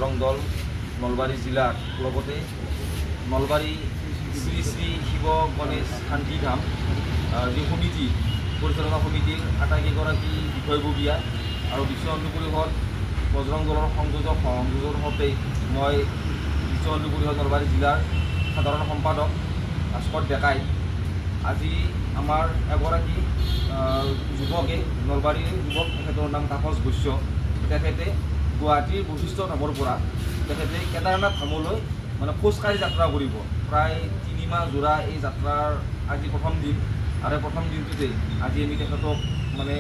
দল নলবাৰী জিলাৰ লগতে নলবাৰী শ্ৰী শ্ৰী শিৱ গণেশ শান্তিধাম যি সমিতি পৰিচালনা সমিতিৰ আটাইকেইগৰাকী বিষয়ববীয়া আৰু বিশ্ব হিন্দু পৰিষদ বজৰং দলৰ সংযোজক সহযোগতে মই বিশ্ব হিন্দু পৰিষদ নলবাৰী জিলাৰ সাধাৰণ সম্পাদক ভাস্কৰ ডেকাই আজি আমাৰ এগৰাকী যুৱকে নলবাৰীৰ যুৱক তেখেতৰ নাম তাপস বৈশ্য তেখেতে গুৱাহাটীৰ বশিষ্ঠ ধামৰ পৰা তেখেতে কেদাৰনাথ ধামলৈ মানে খোজকাঢ়ি যাত্ৰা কৰিব প্ৰায় 3 মাহ জোৰা এই যাত্ৰাৰ আজি প্ৰথম দিন আৰু প্ৰথম দিনটোতে আজি আমি তেখেতক মানে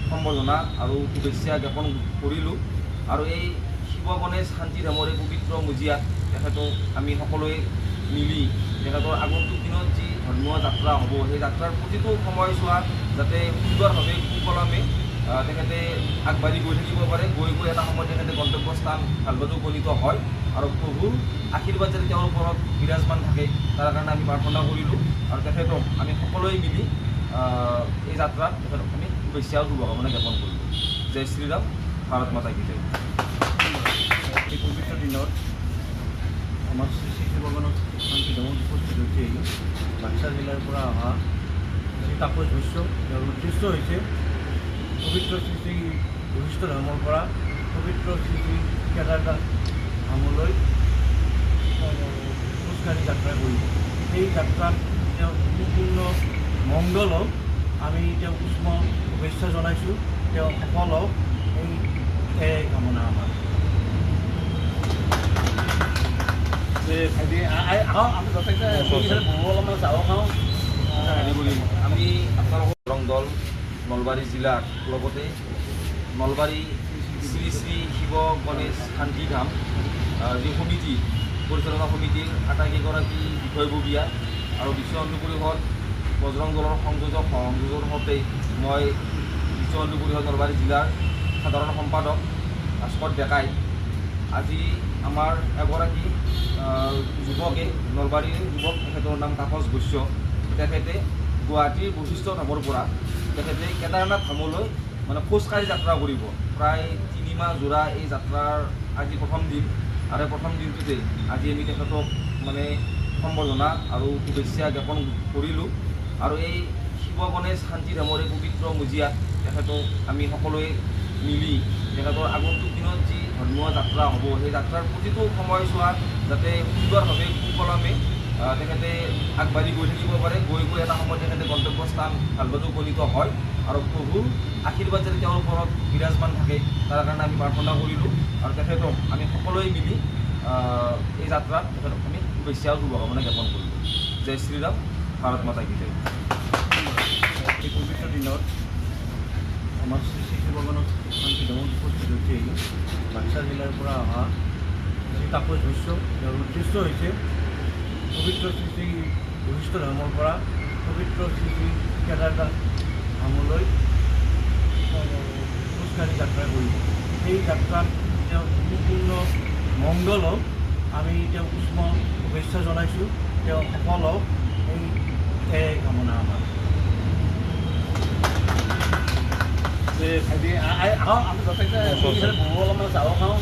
সম্বৰ্ধনা আৰু শুভেচ্ছা জ্ঞাপন কৰিলোঁ আৰু এই শিৱ গণেশ শান্তিধামৰে পবিত্ৰ মজিয়াত তেখেতক আমি সকলোৱে মিলি তেখেতৰ আগন্তুক দিনত যি ধৰ্মীয় যাত্ৰা হ'ব সেই যাত্ৰাৰ প্ৰতিটো সময়ছোৱা যাতে সুন্দৰভাৱে সুকলমে তেখেতে আগবাঢ়ি গৈ থাকিব পাৰে গৈ এটা সময়ত তেখেতে গন্তব্যস্থান ভালভাৱে উপনীত হয় আৰু প্ৰভুৰ আশীৰ্বাদ যাতে তেওঁৰ ওপৰত বিৰাজমান থাকে তাৰ কাৰণে আমি প্ৰাৰ্থনা কৰিলোঁ আৰু তেখেতক আমি সকলোৱে মিলি এই যাত্ৰাত তেখেতক আমি শুভেচ্ছা আৰু শুভকামনা জ্ঞাপন কৰিলোঁ। জয় শ্ৰীৰাম, ভাৰত মাতা কি জয়। এই পবিত্ৰ দিনত আমাৰ শ্ৰী শ্ৰী শিৱ গণেশ শান্তিধামত উপস্থিত হৈছে বাক্সা জিলাৰ পৰা অহা শ্ৰী তাপস বৈশ্য। তেওঁৰ উদ্দেশ্য হৈছে পবিত্ৰ শ্ৰী শ্ৰী বশিষ্ঠ ধামৰ পৰা পবিত্ৰ শ্ৰী শ্ৰী কেদাৰনাথ ধামলৈ খোজকাঢ়ি যাত্ৰা কৰিব। সেই যাত্ৰাত তেওঁ সম্পূৰ্ণ মংগল হওক আমি তেওঁক উষ্ম শুভেচ্ছা জনাইছোঁ। তেওঁ সফল হওক এই কামনা আমাৰ। আমি অলপমান চাহ খাওঁ। আমি আপোনালোকৰ দল নলবাৰী জিলাৰ লগতে নলবাৰী শ্ৰী শ্ৰী শিৱ গণেশ শান্তিধাম যি সমিতি পৰিচালনা সমিতিৰ আটাইকেইগৰাকী বিষয়ববীয়া আৰু বিশ্ব হিন্দু পৰিষদ বজৰং দলৰ সংযোজক সহযোগতে মই বিশ্ব হিন্দু পৰিষদ নলবাৰী জিলাৰ সাধাৰণ সম্পাদক ভাস্কৰ ডেকাই আজি আমাৰ এগৰাকী যুৱকে নলবাৰীৰ যুৱক তেখেতৰ নাম তাপস বৈশ্য তেখেতে গুৱাহাটীৰ বশিষ্ঠ ধামৰ পৰা তেখেতে কেদাৰনাথ ধামলৈ মানে খোজকাঢ়ি যাত্ৰা কৰিব প্ৰায় 3 মাহ জোৰা এই যাত্ৰাৰ আজি প্ৰথম দিন আৰু প্ৰথম দিনটোতে আজি আমি তেখেতক মানে সম্বৰ্ধনা আৰু শুভেচ্ছা জ্ঞাপন কৰিলোঁ আৰু এই শিৱ গণেশ শান্তিধামৰে পবিত্ৰ মজিয়াত তেখেতক আমি সকলোৱে মিলি তেখেতৰ আগন্তুক দিনত যি ধৰ্মীয় যাত্ৰা হ'ব সেই যাত্ৰাৰ প্ৰতিটো সময়ছোৱা যাতে সুন্দৰভাৱে সুকলমে তেখেতে আগবাঢ়ি গৈ থাকিব পাৰে গৈ এটা সময়ত তেখেতে গন্তব্যস্থান ভালভাৱে উপনীত হয় আৰু প্ৰভুৰ আশীৰ্বাদ যাতে তেওঁৰ ওপৰত বিৰাজমান থাকে তাৰ কাৰণে আমি প্ৰাৰ্থনা কৰিলোঁ আৰু তেখেতক আমি সকলোৱে মিলি এই যাত্ৰাত তেখেতক আমি শুভেচ্ছা আৰু শুভকামনা জ্ঞাপন কৰিলোঁ। জয় শ্ৰীৰাম, ভাৰত মাতা কি জয়। এই পবিত্ৰ দিনত আমাৰ শ্ৰী শ্ৰী শিৱ গণেশ শান্তিধামত উপস্থিত হৈছে বাক্সা জিলাৰ পৰা অহা শ্ৰী তাপস বৈশ্য। তেওঁৰ উদ্দেশ্য হৈছে পবিত্ৰ শ্ৰী শ্ৰী বশিষ্ঠ ধামৰ পৰা পবিত্ৰ শ্ৰী শ্ৰী কেদাৰনাথ ধামলৈ খোজকাঢ়ি যাত্ৰা কৰিব। সেই যাত্ৰাত তেওঁ সম্পূৰ্ণ মংগল হওক আমি তেওঁক উষ্ম শুভেচ্ছা জনাইছোঁ। তেওঁ সফল হওক এই কামনা আমাৰ। অলপমান চাহ খাওঁ।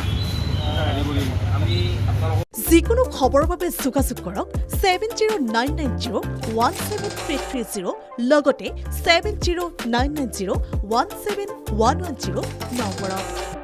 আমি আপোনালোকৰ যিকোনো খবৰৰ বাবে যোগাযোগ কৰক 7099017330 লগতে 7099017110 নম্বৰত।